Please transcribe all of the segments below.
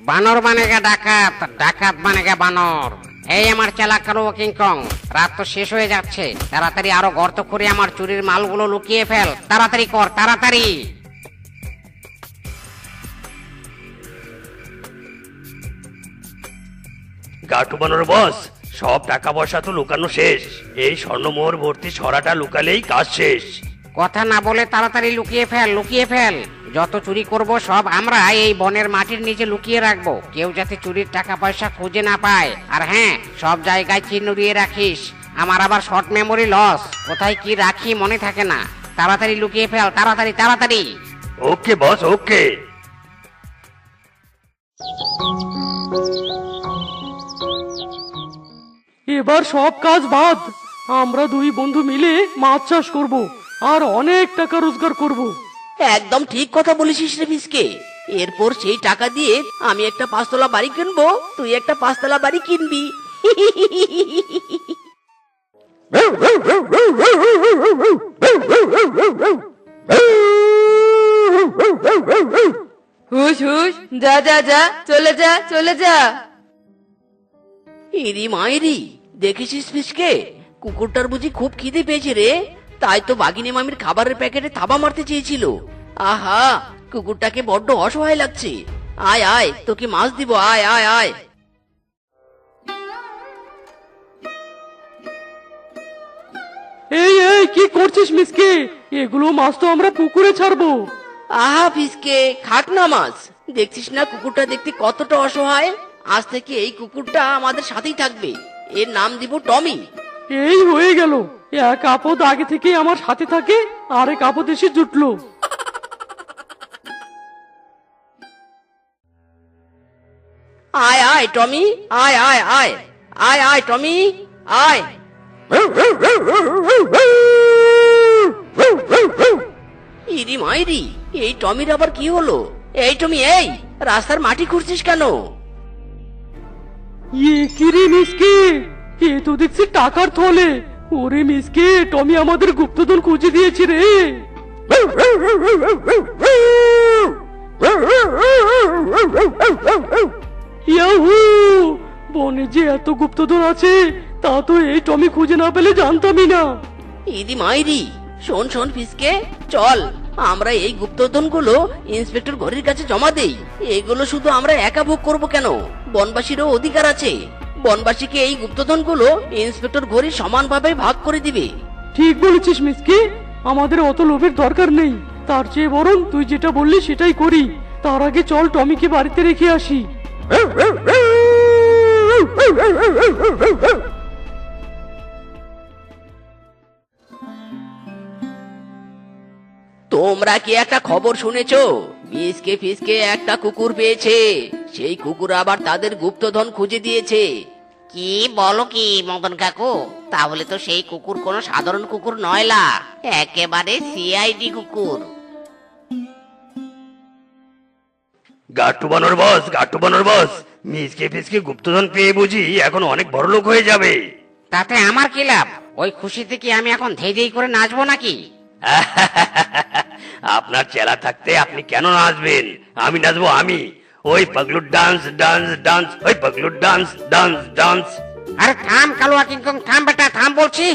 বানর বানেগা ডাকাত, ডাকাত বানেগা বানর। এই আমার চেলা কালো কিংকং, রাত তো শেষ হয়ে যাচ্ছে, তাড়াতাড়ি আরো গর্ত করে আমার চুরির মালগুলো লুকিয়ে ফেল, তাড়াতাড়ি কর, তাড়াতাড়ি। গাটু বানর বস, সব টাকা পয়সা তো লুকানো শেষ। এই স্বর্ণমোহর ভর্তি ছড়াটা লুকালেই কাজ শেষ। কথা না বলে তাড়াতাড়ি লুকিয়ে ফেল, লুকিয়ে ফেল। যত চুরি করব সব আমরা এই বনের মাটির নিচে লুকিয়ে রাখবো, কেউ যাতে চুরির টাকা পয়সা খুঁজে না পায়। আর হ্যাঁ, সব জায়গায় চিহ্ন দিয়ে রাখিস, আমার আবার শর্ট মেমোরি লস, কোথায় কি রাখি মনে থাকে না। তাড়াতাড়ি লুকিয়ে ফেল, তাড়াতাড়ি তাড়াতাড়ি। ওকে বস, ওকে। এবার সব কাজ বাদ, আমরা দুই বন্ধু মিলে মাছ চাষ করব আর অনেক টাকা রোজগার করব। একদম ঠিক কথা বলেছিস রে ফিসকে। এরপর সেই টাকা দিয়ে আমি একটা 5 তলা বাড়ি কিনবো, তুই একটা 5 তলা বাড়ি কিনবি। হুশ হুশ, যা যা যা, চলে যা চলে যা। ইরি মাইরি, দেখেছিস ফিসকে, কুকুরটার বুঝি খুব খিদে পেয়েছে রে, তাই তো বাগিনী মামির খাবারের প্যাকেটে থাবা মারতে চেয়েছিল। আহা, কুকুরটাকে বড্ড অসহায় লাগছে। আয় আয়, তোকে মাছ দিব, আয় আয় আয়। এই এই কি করছিস মিসকে? এগুলো মাছ তো আমরা পুকুরে ছাড়বো। আহা ফিসকে, খাক না মাছ। দেখছিস না কুকুরটা দেখতে কতটা অসহায়। আজ থেকে এই কুকুরটা আমাদের সাথেই থাকবে, এর নাম দিব টমি। এই হয়ে গেল, এক আপদ আগে থেকে আমার সাথে থাকে, আরেক আপদ এসে জুটলো। আয় আয় টমি, আয় আয় আয়, আয় আয় টমি, আয়। ইরি মাইরি, এই টমির আবার কি হলো? এই টমি, এই রাস্তার মাটি খুঁড়ছিস কেন? কি রে মিসকে, এ তো দেখছি টাকার থলে। ওরে মিসকে, টমি আমাদের গুপ্তধন খুঁজে দিয়েছে রে। ইয়াহু, বনে যে এত গুপ্তধন আছে তা তো এই টমি খুঁজে না পেলে জানতামই না। ইদি মাইরি, শোন শোন ফিসকে, চল আমরা এই গুপ্তধন গুলো ইন্সপেক্টর ঘড়ির কাছে জমা দেই। এগুলো শুধু আমরা একা ভোগ করবো কেন, বনবাসীরও অধিকার আছে। বনবাসীকে এই গুপ্তধন গুলো ইন্সপেক্টর ঘড়ি সমানভাবে ভাগ করে দিবে। ঠিক বলেছিস মিসকে, আমাদের অত লোভের দরকার নেই। তার চেয়ে বরং তুই যেটা বললি সেটাই করি। তার আগে চল টমিকে বাড়িতে রেখে আসি। তোমরা কি একটা খবর শুনেছো? ফিসকে ফিসকে একটা কুকুর পেয়েছে, সেই কুকুর আবার তাদের গুপ্তধন খুঁজে দিয়েছে। কি বলো কি মদন কাকু? তাহলে তো সেই কুকুর কোনো সাধারণ কুকুর নয়লা, একেবারে সিআইডি কুকুর। গাটু বানর বস, গাটু বানর বস, মিসকে ফিসকে গুপ্তধন পেয়ে বুঝি এখন অনেক বড়লোক হয়ে যাবে। তাতে আমার কি লাভ? ওই খুশিতে কি আমি এখন ধেই ধেই করে নাচবো নাকি? আপনার চেলা থাকতে আপনি কেন নাচবেন? আমি নাচবো, আমি। ওই পাগলুর ডান্স ডান্স ডান্স, ওই পাগলুর ডান্স ডান্স ডান্স। আরে থাম কালুয়া কিংকং, থাম বেটা, থাম বলছি।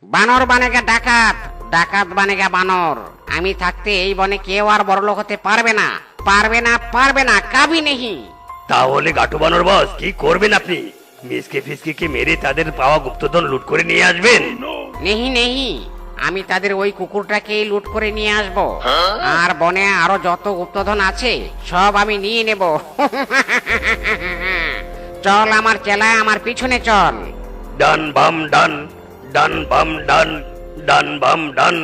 বানর বানেগা ডাকাত, ডাকাত বানেগা বানর। আমি থাকতে এই বনে কেউ আর বড়লোক হতে পারবে না, পারবে না, পারবে না, কাবি নেহি। তাহলে গাটু বানর বস কি করবেন আপনি? মিসকে ফিসকে মেরে তাদের পাওয়া গুপ্তধন লুট করে নিয়ে আসবেন? নেহি নেহি, আমি তাদের ওই কুকুরটাকেই লুট করে নিয়ে আসব, আর বনে আরো যত গুপ্তধন আছে সব আমি নিয়ে নেব। চল আমার চেলা, আমার পিছনে চল। ডান বাম ডান, ডান বাম ডান, ডান বাম ডান।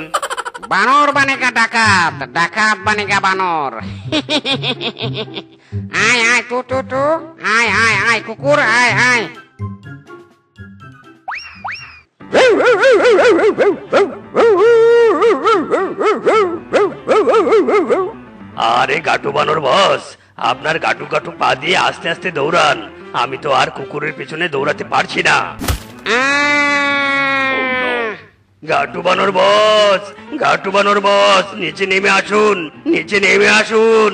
বানর বানেগা ডাকাত, ডাকাত বানেগা বানর। আয় আয় তু তু তু, আয় আয় আয় কুকুর, আয় আয়। আরে গাটু বানর বস, আপনার গাটু গাটু পা দিয়ে আস্তে আস্তে দৌড়ান, আমি তো আর কুকুরের পেছনে দৌড়াতে পারছি না। গাটু বানর বস, গাটু বানর বস, নিচে নেমে আসুন, নিচে নেমে আসুন।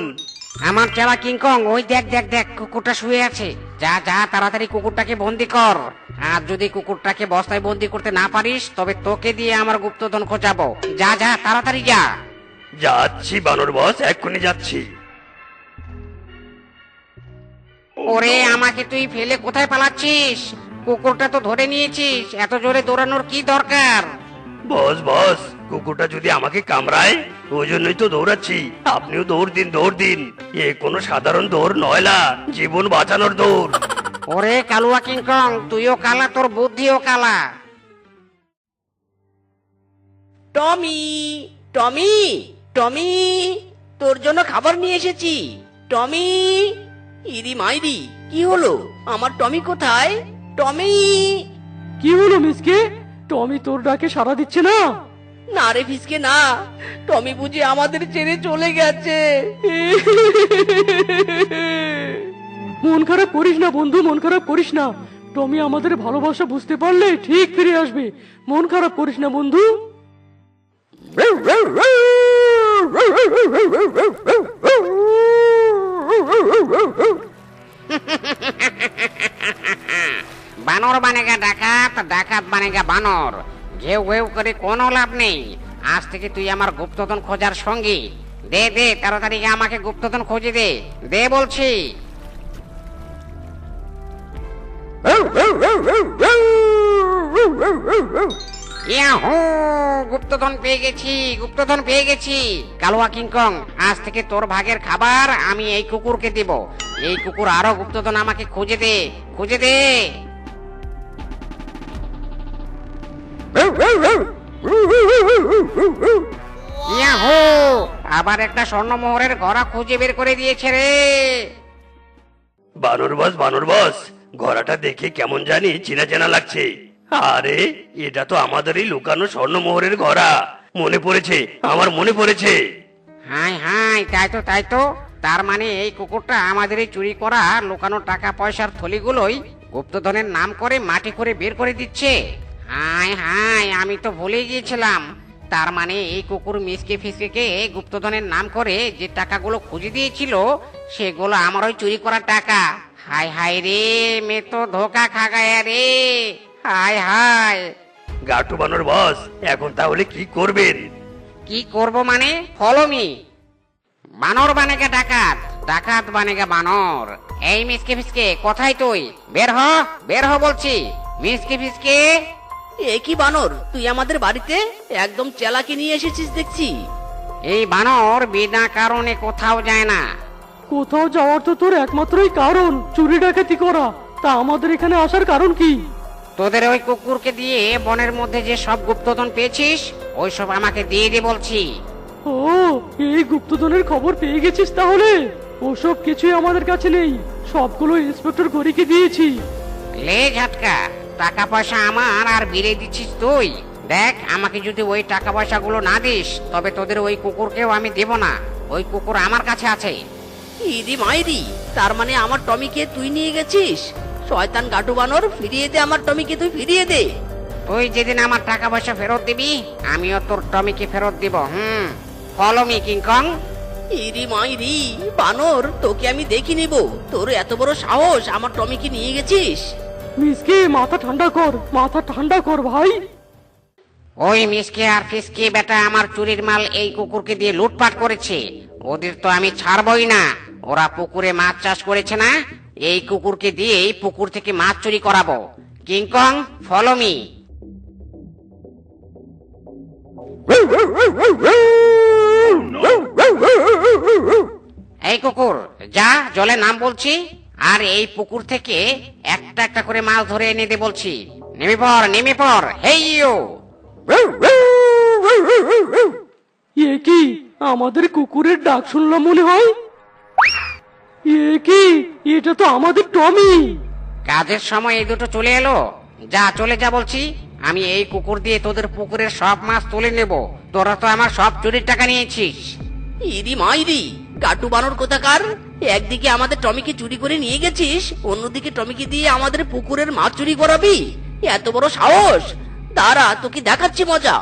আমার চেলা কিংকং, ওই দেখ দেখ দেখ, কুকুরটা শুয়ে আছে। যা যা, তাড়াতাড়ি কুকুরটাকে বন্দি কর। আর যদি কুকুরটাকে বস্তায় বন্দি করতে না পারিস, তবে তোকে দিয়ে আমার গুপ্তধন খোঁজাবো। যা যা, তাড়াতাড়ি যা। যাচ্ছি বানর বস, এক্ষুনি যাচ্ছি। ওরে, আমাকে তুই ফেলে কোথায় পালাচ্ছিস? কুকুরটা তো ধরে নিয়েছিস, এত জোরে দৌড়ানোর কি দরকার? বস বস, কুকুরটা যদি আমাকে কামড়ায়, ওই জন্যই তো দৌড়াচ্ছি। আপনিও দৌড় দিন, দৌড় দিন। এ কোনো সাধারণ দৌড় নয়লা, জীবন বাঁচানোর দৌড়। ওরে কালুয়া কিংকং, তুইও কালা, তোর বুদ্ধিও কালা। টমি, টমি, টমি, তোর জন্য খাবার নিয়ে এসেছি। টমি, ইরি মাইরি, কি হলো? আমার টমি কোথায়? টমি! কি হলো মিসকে? টমি তোর ডাকে সাড়া দিচ্ছে না? না রে ফিসকে, না। টমি বুঝি আমাদের ছেড়ে চলে গেছে। মন খারাপ করিস না বন্ধু, মন খারাপ করিস না। টমি আমাদের ভালোবাসা বুঝতে পারলে ঠিক ফিরে আসবে। মন খারাপ করিস না বন্ধু। বানর বানেগা ডাকাত, ডাকাত বানেগা বানর। ঘেউ ঘেউ করে কোনো লাভ নেই। আজ থেকে তুই আমার গুপ্তধন খোঁজার সঙ্গী। দে দে, তাড়াতাড়ি আমাকে গুপ্তধন খুঁজে দে, দে বলছি। ইয়াহু, গুপ্তধন পেয়ে গেছি, গুপ্তধন পেয়ে গেছি। কালুয়া কিংকং, আজ থেকে তোর ভাগের খাবার আমি এই কুকুরকে দিব। এই কুকুর আরো গুপ্তধন আমাকে খুঁজে দে, খুঁজে দে। ইয়াহু, আবার একটা স্বর্ণমোহরের গড়া খুঁজে বের করে দিয়েছে রে। বানর বস, ঘোড়াটা দেখে কেমন জানি চেনা চেনা লাগছে। আরে, এটা তো আমাদেরই লুকানো স্বর্ণমোহরের ঘোড়া। মনে পড়েছে, আমার মনে পড়েছে। হাই হাই, তাই তো তাই তো। তার মানে এই কুকুরটা আমাদের এই চুরি করা লুকানো টাকা পয়সার থলিগুলোই গুপ্তধনের নাম করে মাটি করে বের করে দিচ্ছে। হাই হাই, আমি তো ভুলে গিয়েছিলাম। তার মানে এই কুকুর মিসকে ফিসকে গুপ্তধনের নাম করে যে টাকাগুলো খুঁজে দিয়েছিল, সেগুলো আমার ওই চুরি করা টাকা। হাই হাই রে, মে তো ধোকা খা গায়া রে। High high. গাটু বানর বস, এখন তাহলে কি করবেন? কি করব মানে? Follow me. বানর বানেগা ডাকাত, ডাকাত বানেগা বানর। এই মিসকে ফিসকে, কোথায় তুই? বের হ, বের হ বলছি। মিসকে ফিসকে। এ কি বানর, তুই আমাদের বাড়িতে একদম চেলাকে নিয়ে এসেছিস দেখছি। এই বানর বিনা কারণে কোথাও যায় না। কোথাও যাওয়ার তো তোর একমাত্রই কারণ চুরি ডাকাতি করা। তা আমাদের এখানে আসার কারণ কি? তোদের ওই কুকুরকে দিয়ে বনের মধ্যে যে সব গুপ্তধন পেয়েছিস, ওই সব আমাকে দিয়ে দে বলছি। ও, এই গুপ্তধনের খবর পেয়ে গেছিস তাহলে? ওসব কিছুই আমাদের কাছে নেই, সবগুলো ইন্সপেক্টর গরিকে দিয়েছি। লে ঝাটকা, টাকা পয়সা আমার আর বিলে দিচ্ছিস তুই। দেখ, আমাকে যদি ওই টাকা পয়সাগুলো না দিস, তবে তোদের ওই কুকুরকেও আমি দেব না। ওই কুকুর আমার কাছে আছে। ইদি মাইরি, তার মানে আমার টমিকে তুই নিয়ে গেছিস? শয়তান গাটু বানর, ফিরিয়ে দে আমার টমিকে, তুই ফিরিয়ে দে। তুই যেদিন আমার টাকা পয়সা ফেরত দিবি, আমিও তোর টমিকে ফেরত দিব। Follow me King Kong. ইরি মাইরি, বানর, তোকে আমি দেখি নিব। তোর এত বড় সাহস, আমার টমিকে নিয়ে গেছিস? মিসকে, মাথা ঠান্ডা কর, মাথা ঠান্ডা কর ভাই। ওই মিসকে আর ফিসকে বেটা আমার চুরির মাল এই কুকুরকে দিয়ে লুটপাট করেছে। ওদের তো আমি ছাড়বই না। ওরা পুকুরে মাছ চাষ করেছে না, এই কুকুরকে দিয়ে এই পুকুর থেকে মাছ চুরি করাবো। King Kong, follow me. এই কুকুর, যা, জলে নাম বলছি। আর এই পুকুর থেকে একটা একটা করে মাছ ধরে এনে দে বলছি। নেমে পড়, নেমে পড়, হেইয়ো। এ কি, আমাদের কুকুরের ডাক শুনলাম মনে হয়। এ কি, এটা তো আমাদের টমি। কাজের সময় এই দুটো চলে এলো। যা, চলে যা বলছি। আমি এই কুকুর দিয়ে তোদের পুকুরের সব মাছ তুলে নেব। তোরা তো আমার সব চুরির টাকা নিয়েছিস। ইরি মাইরি, গাটু বানর কোথাকার! একদিকে আমাদের টমিকে চুরি করে নিয়ে গেছিস, অন্যদিকে টমিকে দিয়ে আমাদের পুকুরের মাছ চুরি করাবি? এত বড় সাহস! দাঁড়া, তোকে দেখাচ্ছি মজা।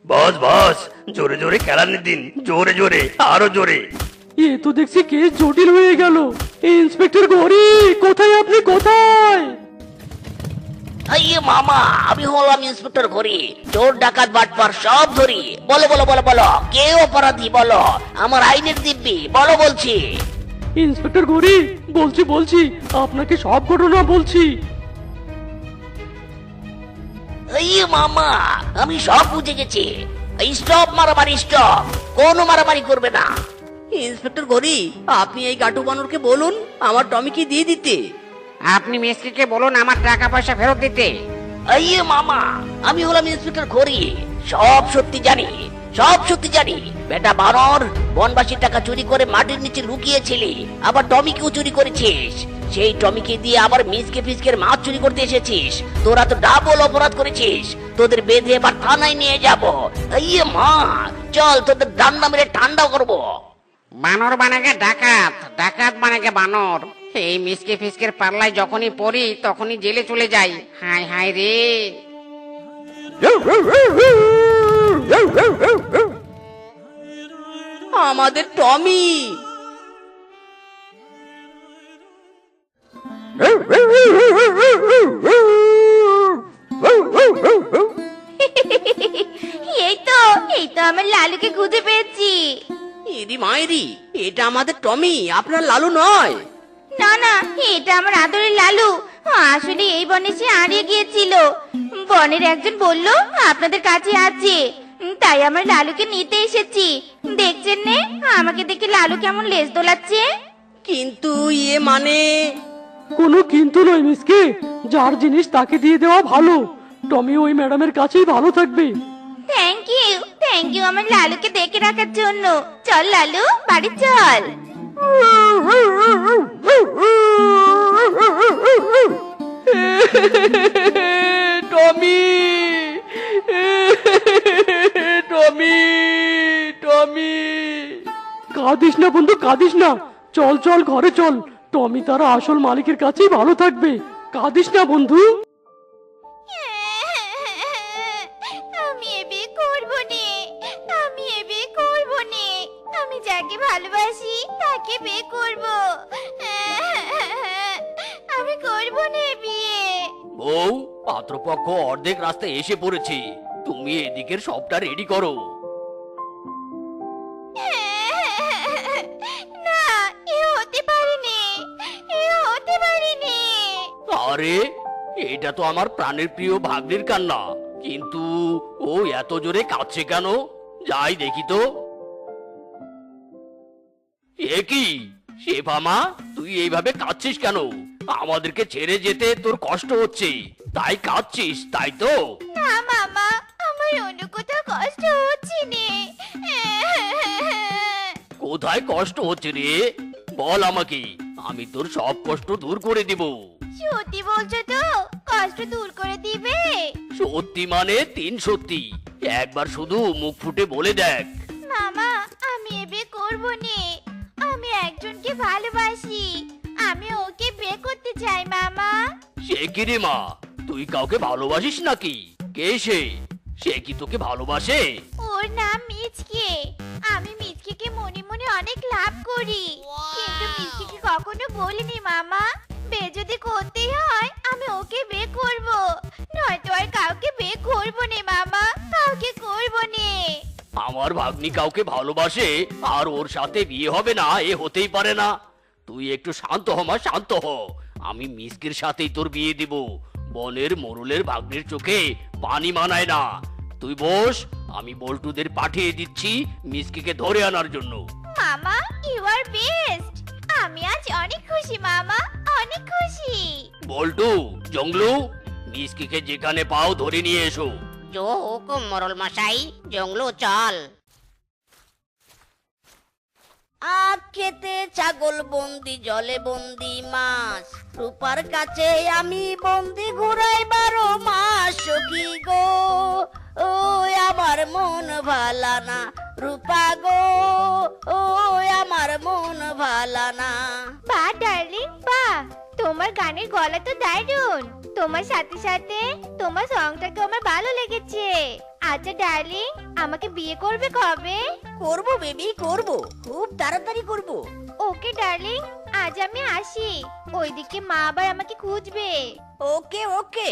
বস, জোরে জোরে খেলানি দিন, জোরে জোরে, আরো জোরে। এ তো দেখছি কেস জটিল হয়ে গেল। ইন্সপেক্টর গরি, কোথায় আপনি, কোথায়? এই মামা, আমি হলাম ইন্সপেক্টর ঘড়ি। চোর ডাকাত বাটপার সব ধরি। বলো বলো বলো বলো, কে অপরাধী বলো, আমার আইনের দিব্যি বলো বলছি। ইন্সপেক্টর গরি, বলছি বলছি, আপনাকে সব ঘটনা বলছি। এই মামা, আমি সব বুঝে গেছি। স্টপ মারামারি, স্টপ, কোনো মারামারি করবে না। ইন্সপেক্টর গরি, আপনি এই গাটু বানরকে বলুন আমার টমিকে দিয়ে দিতে। আপনি মিস্ত্রিকে বলুন আমার টাকা পয়সা ফেরত দিতে। এই মামা, আমি হলাম ইন্সপেক্টর ঘড়ি, সব সত্যি জানি, সব সত্যি জানি। বেটা বানর, বনবাসীর টাকা চুরি করে মাটির নিচে লুকিয়েছিলি, আবার টমিকেও চুরি করেছিস। সেই টমিকে দিয়ে আবার মিসকে ফিসকের মাছ চুরি করতে এসেছিস। তোরা তো ডাবল অপরাধ করেছিস। তোদের বেঁধে এবার থানায় নিয়ে যাব। এই মা, চল তোদের ডান্ডা মেরে ঠান্ডা করবো। বানর বানাকে ডাকাত, ডাকাত বানাকে বানর। এই মিসকে ফিসকের পাল্লায় যখনই পড়ি তখনই জেলে চলে যাই। হাই হাই রে। আমাদের টমি। এই তো আমার লালুকে খুঁজে পেয়েছি। ইরি মায়েরি, এটা আমাদের টমি, আপনার লালু নয়। না না, এটা আমার আদরের লালু। আসলে এই বনে সে হারিয়ে গিয়েছিল। বনের একজন বলল আপনাদের কাছে আছে, তাই আমার লালুকে নিতে এসেছি। দেখছেন নে, আমাকে দেখে লালু কেমন লেজ দোলাচ্ছে। কিন্তু ইয়ে মানে, কোনো কিন্তু নয় মিসকে, যার জিনিস তাকে দিয়ে দেওয়া ভালো। টমি ওই ম্যাডামের কাছেই ভালো থাকবে। থ্যাংক ইউ আমার লালুকে দেখে রাখার জন্য। চল লালু, বাড়ি চল। টমি, টমি, টমি, কাঁদিস না বন্ধু, কাঁদিস না। চল চল, ঘরে চল। টমি তার আসল মালিকের কাছেই ভালো থাকবে। কাঁদিস না বন্ধু। আমি এ বিয়ে করবো নে, আমি এ বিয়ে করবো নে। আমি যাকে ভালোবাসি তাকে বিয়ে করবো। আমি করবো নে বিয়ে। বউ, পাত্রপক্ষ অর্ধেক রাস্তায় এসে পড়েছে। তুমি এদিকের সবটা রেডি করো। না, এ হতে পারেনি, এ হতে পারেনি। আরে, এটা তো আমার প্রাণের প্রিয় ভাগ্নির কান্না, কিন্তু ও এত জোরে কাঁদছে কেন? যাই দেখি তো। এ কি শেফা মা, তুই এইভাবে কাঁদছিস কেন? আমাদেরকে ছেড়ে যেতে তোর কষ্ট হচ্ছে, তাই কাঁদছিস, তাই তো? না মামা, আমার অন্য কোথাও কষ্ট হচ্ছে নে। কোথায় কষ্ট হচ্ছে রে? বল আমাকে, আমি তোর সব কষ্ট দূর করে দিব। সত্যি বলছো তো? কষ্ট দূর করে দিবে? সত্যি মানে তিন সত্যি। একবার শুধু মুখ ফুটে বলে দেখ। মামা, আমি এ বিয়ে করবো নে। আমি একজনকে ভালোবাসি, আমি ওকে বিয়ে করতে চাই মামা। সে কি রে মা, তুই কাউকে ভালোবাসিস নাকি? কে সে? সে কি তোকে ভালোবাসে? ওর নাম মিচকে। আমি মিচকে মনে মনে অনেক লাভ করি, কিন্তু মিচকে কখনো বলিনি মামা। বিয়ে যদি করতেই হয় আমি ওকে বিয়ে করব, নয়তো আর কাউকে বিয়ে করবো নে মামা, কাউকে করবো নে। আমার ভাগ্নি কাউকে ভালোবাসে আর ওর সাথে বিয়ে হবে না, এ হতেই পারে না। তুই একটু শান্ত হ মা, শান্ত হ। আমি মিসকের সাথেই তোর বিয়ে দিব। বনের মোরলের ভাগ্নির চোখে পানি মানায় না। তুই বস, আমি বল্টুদের পাঠিয়ে দিচ্ছি মিসকে ধরে আনার জন্য। মামা, ইউ আর বেস্ট। আমি আজ অনেক খুশি মামা, অনেক খুশি। বল্টু, জংলু, মিসকে যেখানে পাও ধরে নিয়ে এসো। জো হুকুম মোরল মশাই, জংলু চল। আখ খেতে ছাগল বন্দি, জলে বন্দি মাছ, রূপার কাছে আমি বন্দি ঘুরাই 12 মাস। সখী গো, ও আমার মন ভালা না, রূপা গো, ও আমার মন ভালা না। বা ডার্লিং বা, তোমার গানের গলা তো দারুণ। তোমার সাথে সাথে তোমার সংটাকে আমার ভালো লেগেছে। আচ্ছা ডার্লিং, আমাকে বিয়ে করবে কবে? করব বেবি, করব, খুব তাড়াতাড়ি করব। ওকে ডার্লিং, আজ আমি আসি। ওইদিকে মা আবার আমাকে খুঁজবে। ওকে ওকে।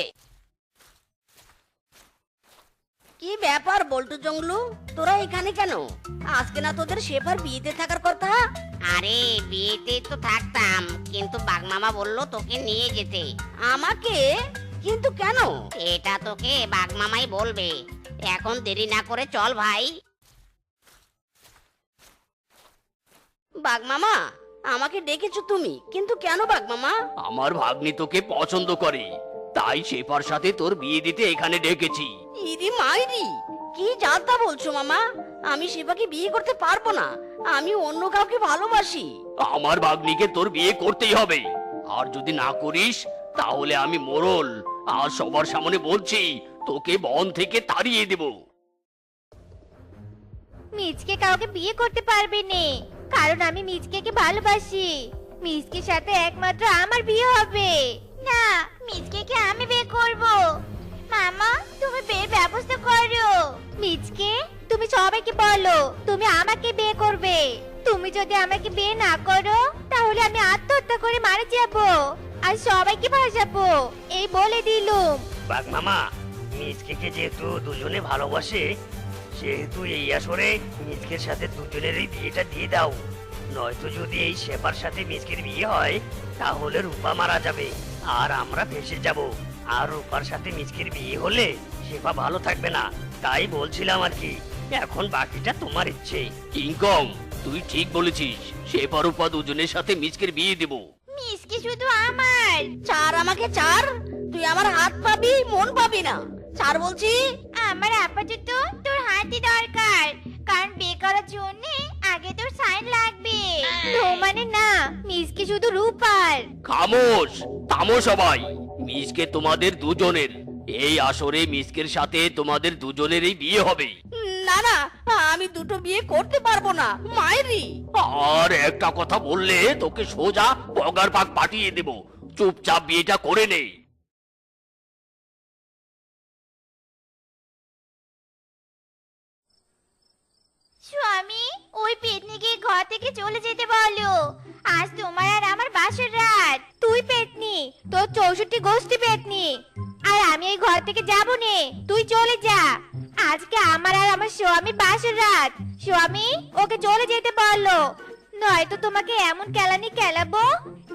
কি ব্যাপার বল্টু জংলু, তোরা এখানে কেন? আজকে না তোদের শেফার বিয়েতে থাকার কথা? আরে বিয়েতে তো থাকতাম, কিন্তু বাগমামা বলল তোকে নিয়ে যেতে। আমাকে? কিন্তু কেন? এটা তোকে বাগমামাই বলবে। এখন দেরি না করে চল ভাই। বাগমামা, আমাকে ডেকেছো তুমি, কিন্তু কেন বাগমামা? আমার ভাগ্নি তোকে পছন্দ করে, তাই শেফার সাথে তোর বিয়ে দিতে এখানে ডেকেছি। ইরি মাইরি, কি জানতা বলছো মামা? আমি শেফাকে বিয়ে করতে পারবো না, আমি অন্য কাউকে ভালোবাসি। আমার ভাগ্নিকে তোর বিয়ে করতেই হবে, আর যদি না করিস তাহলে আমি মোরল আর সবার সামনে বলছি তোকে বন থেকে তাড়িয়ে দেব। মিজকে কাউকে বিয়ে করতে পারবে নে, কারণ আমি মিজকে ভালোবাসি। মিজকের সাথে একমাত্র আমার বিয়ে হবে। না, মিজকে আমি বিয়ে করব। মামা, তুমি বিয়ের ব্যবস্থা করো। মিজকে, তুমি সবাইকে বলো তুমি আমাকে বিয়ে করবে। তুমি যদি আমাকে বিয়ে না করো, তাহলে আমি আত্মহত্যা করে মারা যাব আর সবাইকে ভাসাবো, এই বলে দিলুম। বাগমামা, মিজকে যেহেতু দুজনে ভালোবাসে, সেহেতু এই আসরে মিজকের সাথে দুজনেরই বিয়েটা দিয়ে দাও। নয়তো যদি এই শেফার সাথে মিজকের বিয়ে হয়, তাহলে রূপা মারা যাবে আর আমরা ফেঁসে যাব। আর রূপার সাথে মিজকের বিয়ে হলে শেফা ভালো থাকবে না। তাই বলছিলাম আর কি, এখন বাকিটা তোমার ইচ্ছে। কিংকং, তুই ঠিক বলেছিস, শেফা রূপা দুজনের সাথে মিচকের বিয়ে দেব। মিজকে শুধু আমার। চার আমাকে চার, তুই আমার হাত পাবি মন পাবি না। চার বলছি। আমার আপাতত তোর হাতই দরকার, কারণ বিয়ে করার জন্য আগে তোর সাইন লাগবে। নো মানে না, মিজকে শুধু রূপার। খামোশ, থামো সবাই। মিচকে তোমাদের দুজনের, এই আসরে মিচকের সাথে তোমাদের দুজনেরই বিয়ে হবে। না না, আমি দুটো বিয়ে করতে পারবো না মাইরি। আর একটা কথা বললে তোকে সোজা পগার পাক পাঠিয়ে দেব। চুপচাপ বিয়েটা করে নে। স্বামী, ওই পেতনিকে ঘর থেকে চলে যেতে বলো। আজ তোমার আর আমার বাসর রাত। তুই পেতনি, তোর 64 গোষ্ঠী পেতনি, আর আমি এই ঘর থেকে যাব নে। তুই চলে যা। আজকে আমার আর আমার স্বামী বাসর রাত। স্বামী, ওকে চলে যেতে বলো, নয়তো তোমাকে এমন কেলানি কেলাবো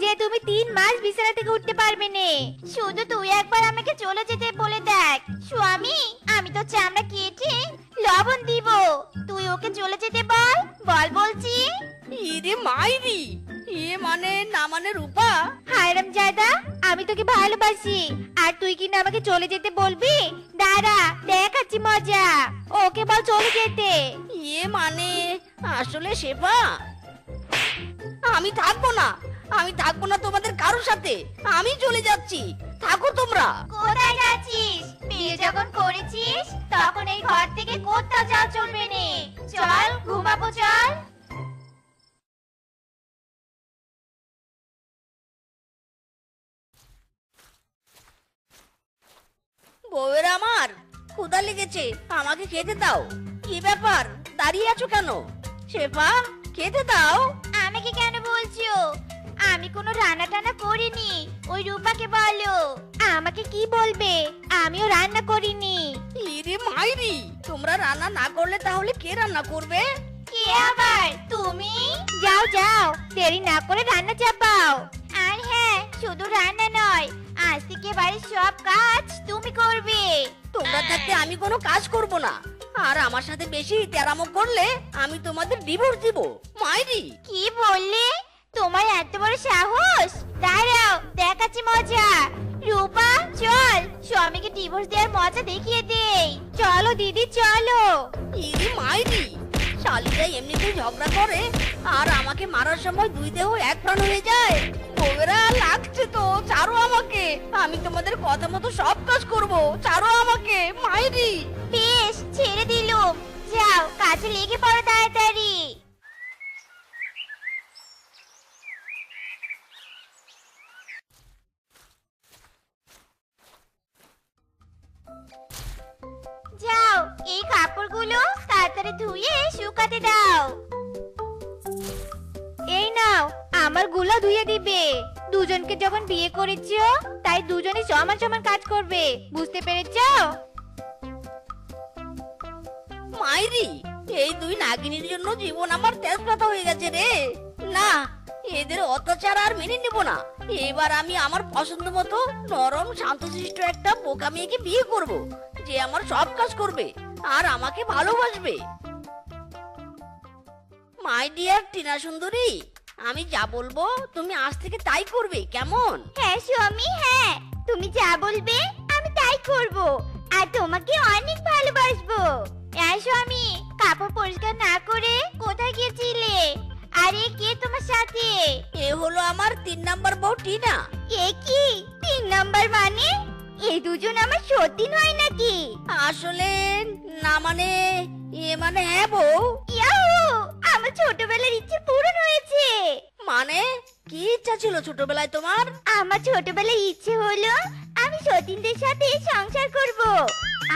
যে তুমি 3 মাস বিছানা থেকে উঠতে পারবে নে। শুধু তুই একবার আমাকে চলে যেতে বলে দেখ। স্বামী, আমি তো চামড়া কেটে লবণ দিব। তুই ওকে চলে যেতে বল, বল বলছি। ইরে মাইরি, এ মানে না মানে রূপা। হায়রাম জাদা, আমি তোকে ভালোবাসি আর তুই কি না আমাকে চলে যেতে বলবি? দাঁড়া, দেখাচ্ছি মজা। ওকে বল চলে যেতে। এ মানে আসলে শেফা, আমি থাকবো না, আমি থাকবো না তোমাদের কারোর সাথে। আমি চলে যাচ্ছি, থাকো তোমরা। কোথায় যাচ্ছিস? বিয়ে যখন করেছিস তখন এই ঘর থেকে কোথাও যাওয়া চলবে না। চল ঘুমাবো, চল। বউয়ের আমার ক্ষুধা লেগেছে, আমাকে খেতে দাও। কি ব্যাপার, দাঁড়িয়ে আছো কেন? শেফা, খেতে দাও। আমাকে কেন বলছো? আমি কোনো রান্না টানা করিনি। ওই রূপাকে বলো। আমাকে কি বলবে? আমিও রান্না করিনি। ইরে মাইরি, তোমরা রান্না না করলে তাহলে কে রান্না করবে? কে আবার? তুমি? যাও যাও, দেরি না করে রান্না চাপাও। আর হ্যাঁ, শুধু রান্না নয়, আজ থেকে বাড়ির সব কাজ তুমি করবে। তোমরা থাকতে আমি কোনো কাজ করব না, আর আমার সাথে বেশি তেরামো করলে আমি তোমাদের ডিভোর্স দিব। মাইরি, কি বললে? তোমার এত বড় সাহস? দাঁড়াও, দেখাচ্ছি মজা। রূপা, চল স্বামীকে ডিভোর্স দেওয়ার মজা দেখিয়ে দেই। চলো দিদি, চলো। ইরে মাইরি, শালিরা এমনিতেই ঝগড়া করে আর আমাকে মারার সময় দুই দেহ এক প্রাণ হয়ে যায়। বউয়েরা লাগছে তো, ছাড়ো আমাকে। আমি তোমাদের কথা মতো সব কাজ করব, ছাড়ো আমাকে মাইরি। বেশ, ছেড়ে দিলুম। যাও, কাজে লেগে পড়ো তাড়াতাড়ি। যাও, এই কাপড়গুলো তাড়াতাড়ি ধুয়ে শুকাতে দাও। এই নাও, আমার গুলা ধুয়ে দিবে। দুজনকে যখন বিয়ে করেছো তাই দুজনে সমান সমান কাজ করবে, বুঝতে পেরেছো? মাইরি, এই দুই নাগিনীর জন্য জীবন আমার তেজপাতা হয়ে গেছে রে। না, এদের অত্যাচার আর মেনে নেব না। এবার আমি আমার পছন্দ মতো নরম শান্তশিষ্ট একটা বোকা মেয়েকে বিয়ে করব, যে আমার সব কাজ করবে আর আমাকে ভালোবাসবে। মাই ডিয়ার টিনা সুন্দরী, আমি যা বলবো তুমি আজ থেকে তাই করবে, কেমন? হ্যাঁ স্বামী, হ্যাঁ, তুমি যা বলবে আমি তাই করব, আর তোমাকে অনেক ভালোবাসবো। হ্যাঁ স্বামী, কাপড় পরিষ্কার না করে কোথায় গিয়েছিলে? আরে কে তোমার সাথে? এ হলো আমার 3 নাম্বার বউ টিনা। এ কি 3 নাম্বার মানে? এই দুজন আমার সত্যি নয় নাকি? আসলে না মানে, মানে হ্যাঁ বউ। ইয়াহু, আমার ছোটবেলার ইচ্ছে পূরণ হয়েছে। মানে কি ইচ্ছা ছিল ছোটবেলায় তোমার? আমার ছোটবেলায় ইচ্ছে হলো আমি সতীনদের সাথে সংসার করব।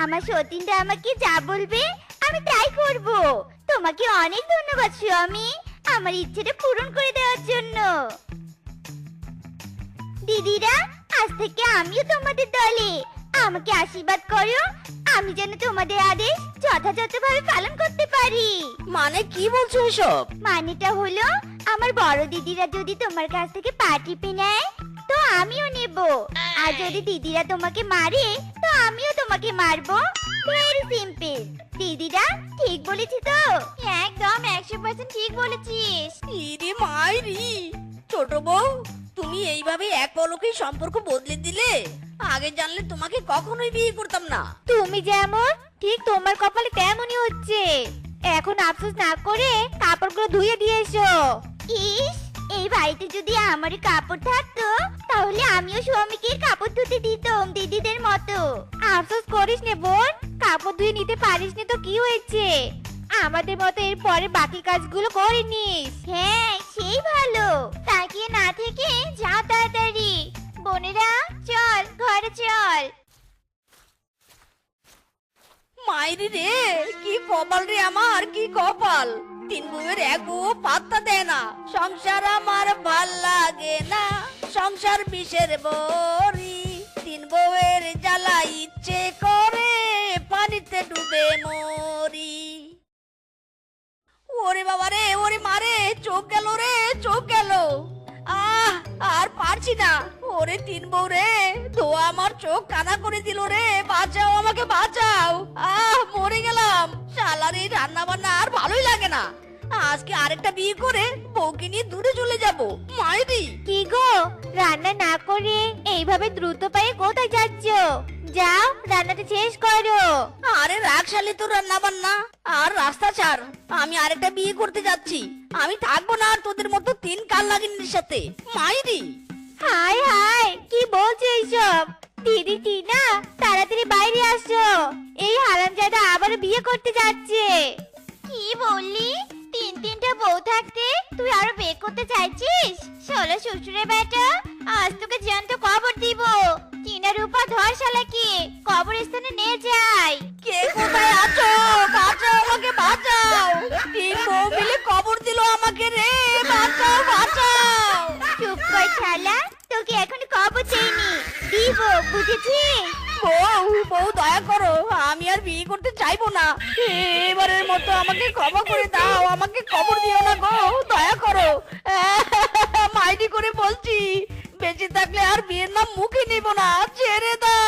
আমার সতীনরা আমাকে যা বলবে আমি তাই করব। তোমাকে অনেক ধন্যবাদ স্বামী, আমার ইচ্ছেটা পূরণ করে দেওয়ার জন্য। দিদিরা, আজ থেকে আমিও তোমাদের দলে। আমাকে আশীর্বাদ করো, আমি যেন তোমাদের আদেশ যথাযথভাবে পালন করতে পারি। মানে কি বলছো এসব? মানেটা হলো আমার বড় দিদিরা যদি তোমার কাছ থেকে পা টিপে নেয় তো আমিও নেব, আর যদি দিদিরা তোমাকে মারে তো আমিও তোমাকে মারবো। Very simple. দিদিরা ঠিক বলেছি তো? একদম 100% ঠিক বলেছিস। ইরে মাইরি, ছোট বউ তুমি এইভাবে এক পলকেই সম্পর্ক বদলে দিলে। আগে জানলে তোমাকে কখনোই বিয়ে করতাম না। তুমি যেমন ঠিক তোমার কপালে তেমনই হচ্ছে। এখন আফসোস না করে কাপড়গুলো ধুয়ে দিয়ে এসো। ইস, এই বাড়িতে যদি আমারই কাপড় থাকতো তাহলে আমিও স্বামীকে কাপড় ধুতে দিতাম দিদিদের মতো। আফসোস করিস নে বোন, কাপড় ধুয়ে নিতে পারিস নি তো কি হয়েছে? আমাদের মতো এর পরে বাকি কাজগুলো করে নিস। হ্যাঁ, সেই ভালো। তাকিয়ে না থেকে যা তাড়াতাড়ি। বোনেরা চল, ঘরে চল। মাইরি রে, কি কপাল রে আমার, কি কপাল। 3 বউয়ের এক বউ পাত্তা দেয় না। সংসার আমার ভাল লাগে না, সংসার বিষের বড়ি। 3 বউয়ের জ্বালা ইচ্ছে করে পানিতে ডুবে মরি। ওরে বাবা রে, ওরে মারে, চোখ গেল রে, চোখ গেল। আর পারছি না। ওরে 3 বউ রে, ধোয়া আমার চোখ কানা করে দিল রে। বাঁচাও, আমাকে বাঁচাও। মরে গেলাম। শালার এই রান্না বান্না আর ভালোই লাগে না। আজকে আরেকটা বিয়ে করে বউকে নিয়ে দূরে চলে যাব। মাইরি, কি গো, রান্না না করে এইভাবে দ্রুত পায়ে কোথায় যাচ্ছ? যাও, রান্নাটা শেষ করো। আরে রাখ শালি তোর রান্না বান্না, আর রাস্তা ছাড়। আমি আরেকটা বিয়ে করতে যাচ্ছি। আমি থাকবো না আর তোদের মতো 3 কাল লাগিনের সাথে। মাইরি, হাই হাই, কি বলছো এইসব? দিদি টিনা, তাড়াতাড়ি বাইরে আসো। এই হারামজাদা আবার বিয়ে করতে যাচ্ছে। কি বললি? 3টা বউ থাকতে তুই আরো বিয়ে করতে চাইছিস? ষোলো শ্বশুরের বেটা, আজ তোকে জ্যান্ত কবর দিব। টিনা রূপা ধর শালাকে, কবরস্থানে নিয়ে যাই। কে কোথায় আছো? বাঁচাও, আমাকে বাঁচাও। 3 বউ মিলে কবর দিল আমাকে রে। বাঁচাও, বাঁচাও। চুপ কর শালা, তোকে এখন কবর চাইনি, দিব, বুঝেছিস? বউ দয়া করো, আমি আর বিয়ে করতে চাইবো না। এবারের মতো আমাকে ক্ষমা করে দাও, আমাকে কবর দিও না গো, দয়া করো। মাইরি করে বলছি, বেঁচে থাকলে আর বিয়ের নাম মুখে নিব না, ছেড়ে দাও।